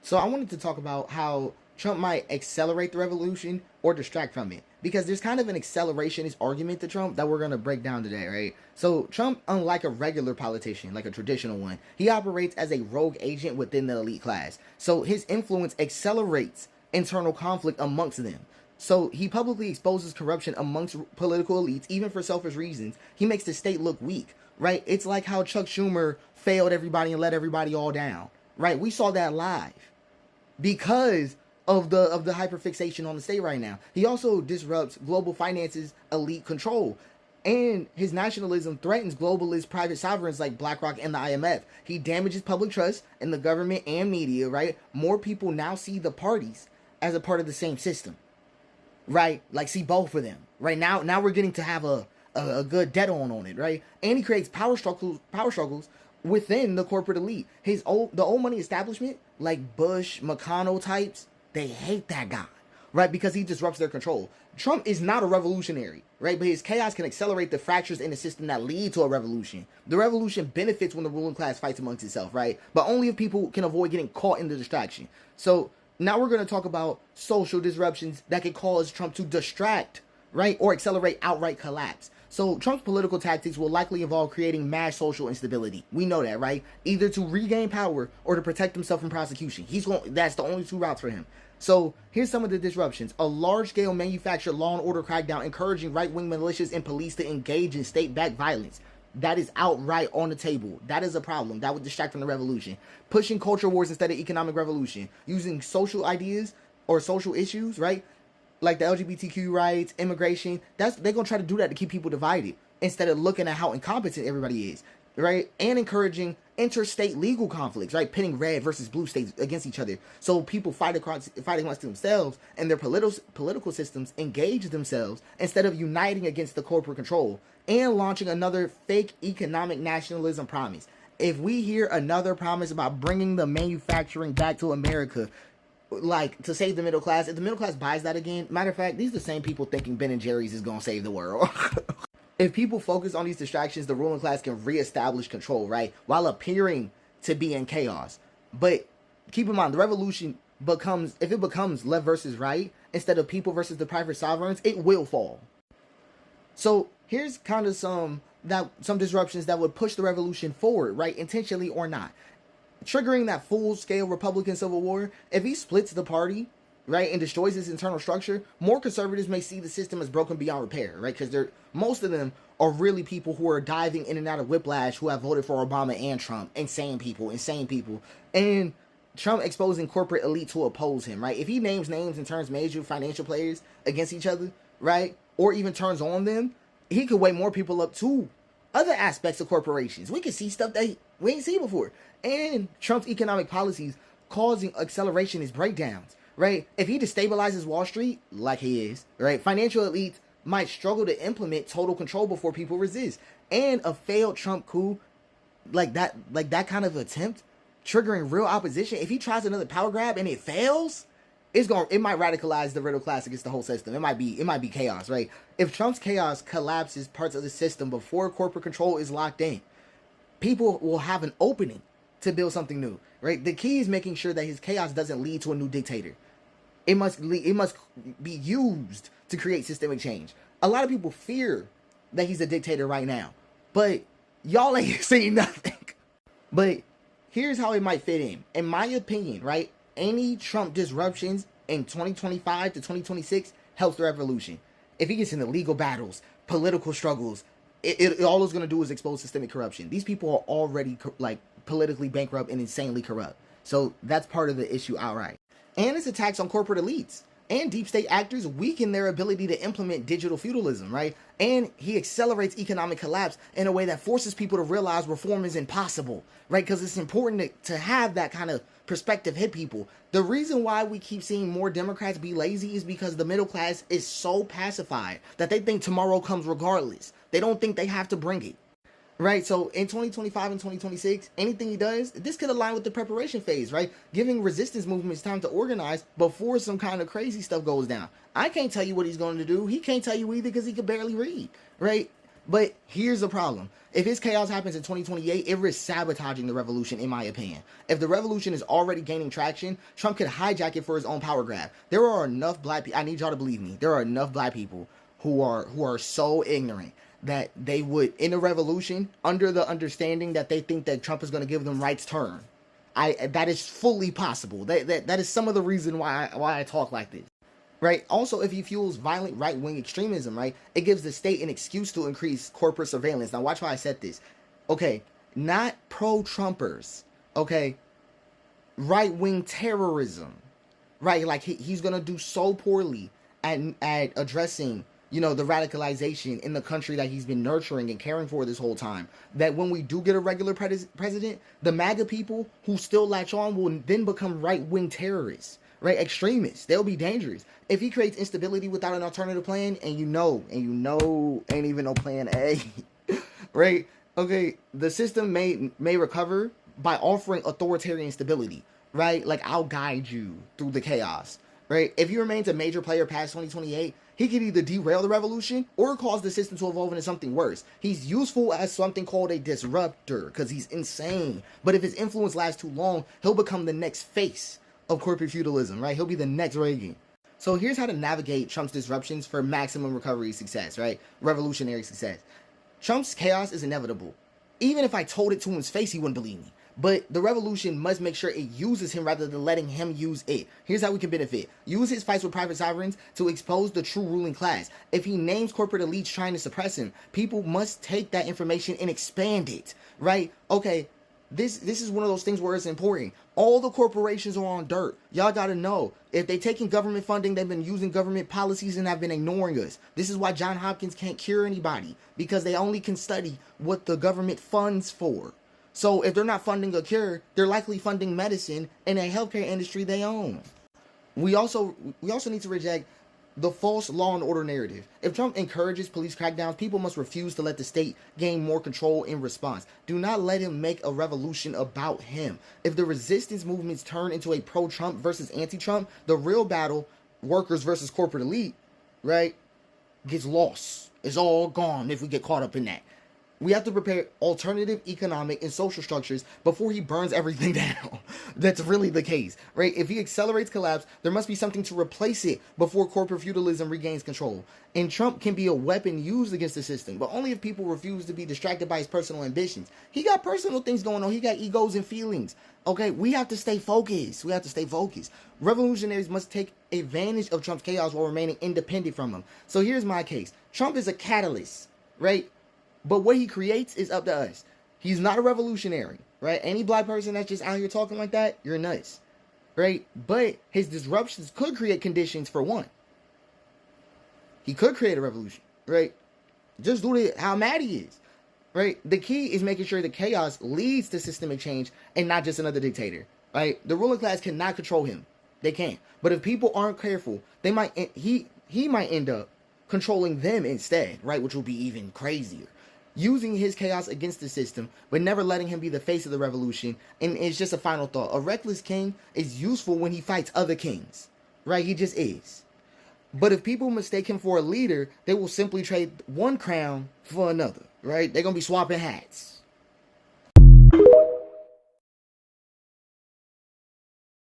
So I wanted to talk about how Trump might accelerate the revolution or distract from it. Because there's kind of an accelerationist argument to Trump that we're going to break down today, right? So Trump, unlike a regular politician, like a traditional one, he operates as a rogue agent within the elite class. So his influence accelerates internal conflict amongst them. So he publicly exposes corruption amongst political elites, even for selfish reasons. He makes the state look weak, right? It's like how Chuck Schumer failed everybody and let everybody all down, right? We saw that live because of the hyperfixation on the state right now. He also disrupts global finance's elite control. And his nationalism threatens globalist private sovereigns like BlackRock and the IMF. He damages public trust in the government and media, right? More people now see the parties as a part of the same system, right? Like, see both of them. Right now we're getting to have a good dead on it, right? And he creates power struggles within the corporate elite. The old money establishment, like Bush, McConnell types, they hate that guy, right? Because he disrupts their control. Trump is not a revolutionary, right? But his chaos can accelerate the fractures in the system that lead to a revolution. The revolution benefits when the ruling class fights amongst itself, right? But only if people can avoid getting caught in the distraction. So now we're going to talk about social disruptions that could cause Trump to distract, right? Or accelerate outright collapse. So Trump's political tactics will likely involve creating mass social instability. We know that, right? Either to regain power or to protect himself from prosecution. That's the only two routes for him. So here's some of the disruptions. A large-scale manufactured law and order crackdown encouraging right-wing militias and police to engage in state-backed violence. That is outright on the table. That is a problem. That would distract from the revolution. Pushing culture wars instead of economic revolution. Using social ideas or social issues, right? Like the LGBTQ rights, immigration. They're going to try to do that to keep people divided instead of looking at how incompetent everybody is, right? And encouraging interstate legal conflicts, right? Pitting red versus blue states against each other. So people fight amongst themselves and their political systems engage themselves instead of uniting against the corporate control. And launching another fake economic nationalism promise. If we hear another promise about bringing the manufacturing back to America, like to save the middle class, if the middle class buys that again, matter of fact, these are the same people thinking Ben and Jerry's is going to save the world. If people focus on these distractions, the ruling class can reestablish control, right? While appearing to be in chaos. But keep in mind, the revolution if it becomes left versus right, instead of people versus the private sovereigns, it will fall. So here's kind of some disruptions that would push the revolution forward, right? Intentionally or not. Triggering that full-scale Republican civil war, if he splits the party, right, and destroys its internal structure, more conservatives may see the system as broken beyond repair, right? Because most of them are really people who are diving in and out of whiplash who have voted for Obama and Trump. Insane people. And Trump exposing corporate elite to oppose him, right? If he names names and turns major financial players against each other, right, or even turns on them, he could wake more people up to other aspects of corporations. We can see stuff that we ain't seen before. And Trump's economic policies causing accelerationist breakdowns, right? If he destabilizes Wall Street, like he is, right, financial elites might struggle to implement total control before people resist. And a failed Trump coup, like that kind of attempt, triggering real opposition. If he tries another power grab and it fails, it might radicalize the middle class against the whole system. It might be chaos, right? If Trump's chaos collapses parts of the system before corporate control is locked in, people will have an opening to build something new, right? The key is making sure that his chaos doesn't lead to a new dictator. It must be used to create systemic change. A lot of people fear that he's a dictator right now, but y'all ain't seen nothing. But here's how it might fit in. In my opinion, right? Any Trump disruptions in 2025 to 2026 helps the revolution. If he gets into legal battles, political struggles, all it's going to do is expose systemic corruption. These people are already politically bankrupt and insanely corrupt. So that's part of the issue outright. And his attacks on corporate elites and deep state actors weaken their ability to implement digital feudalism, right? And he accelerates economic collapse in a way that forces people to realize reform is impossible, right? Because it's important to have that kind of perspective hit people. The reason why we keep seeing more Democrats be lazy is because the middle class is so pacified that they think tomorrow comes regardless. They don't think they have to bring it. Right, so in 2025 and 2026, anything he does, this could align with the preparation phase, right? Giving resistance movements time to organize before some kind of crazy stuff goes down. I can't tell you what he's going to do. He can't tell you either because he can barely read, right? But here's the problem. If his chaos happens in 2028, it risks sabotaging the revolution, in my opinion. If the revolution is already gaining traction, Trump could hijack it for his own power grab. There are enough black people, I need y'all to believe me, there are enough black people who are so ignorant that they would, in a revolution, under the understanding that they think that Trump is going to give them rights turn. That is fully possible. That is some of the reason why I talk like this. Right. Also, if he fuels violent right-wing extremism, right, it gives the state an excuse to increase corporate surveillance. Now, watch how I said this. Okay, not pro-Trumpers. Okay, right-wing terrorism. Right, like he's gonna do so poorly at addressing, you know, the radicalization in the country that he's been nurturing and caring for this whole time, that when we do get a regular president, the MAGA people who still latch on will then become right-wing terrorists. Right, extremists. They'll be dangerous. If he creates instability without an alternative plan, and you know, ain't even no plan A, right? Okay, the system may recover by offering authoritarian stability, right? Like, I'll guide you through the chaos, right? If he remains a major player past 2028, he could either derail the revolution or cause the system to evolve into something worse. He's useful as something called a disruptor because he's insane. But if his influence lasts too long, he'll become the next face of corporate feudalism, right? He'll be the next Reagan. So here's how to navigate Trump's disruptions for maximum recovery success, right? Revolutionary success. Trump's chaos is inevitable. Even if I told it to his face, he wouldn't believe me. But the revolution must make sure it uses him rather than letting him use it. Here's how we can benefit. Use his fights with private sovereigns to expose the true ruling class. If he names corporate elites trying to suppress him, people must take that information and expand it, right? Okay, this is one of those things where it's important. All the corporations are on dirt. Y'all got to know, if they taking government funding, they've been using government policies and have been ignoring us. This is why John Hopkins can't cure anybody, because they only can study what the government funds for. So if they're not funding a cure, they're likely funding medicine in a healthcare industry they own. We also need to reject the false law and order narrative. If Trump encourages police crackdowns, people must refuse to let the state gain more control in response. Do not let him make a revolution about him. If the resistance movements turn into a pro-Trump versus anti-Trump, the real battle, workers versus corporate elite, right, gets lost. It's all gone if we get caught up in that. We have to prepare alternative economic and social structures before he burns everything down. That's really the case, right? If he accelerates collapse, there must be something to replace it before corporate feudalism regains control. And Trump can be a weapon used against the system, but only if people refuse to be distracted by his personal ambitions. He got personal things going on. He got egos and feelings. Okay, we have to stay focused. Revolutionaries must take advantage of Trump's chaos while remaining independent from him. So here's my case. Trump is a catalyst, right? But what he creates is up to us. He's not a revolutionary, right? Any black person that's just out here talking like that, you're nuts, right? But his disruptions could create conditions for one. He could create a revolution, right? Just due to how mad he is, right? The key is making sure the chaos leads to systemic change and not just another dictator, right? The ruling class cannot control him. They can't. But if people aren't careful, they might he might end up controlling them instead, right? Which will be even crazier. Using his chaos against the system, but never letting him be the face of the revolution. And it's just a final thought. A reckless king is useful when he fights other kings, right? He just is. But if people mistake him for a leader, they will simply trade one crown for another, right? They're going to be swapping hats.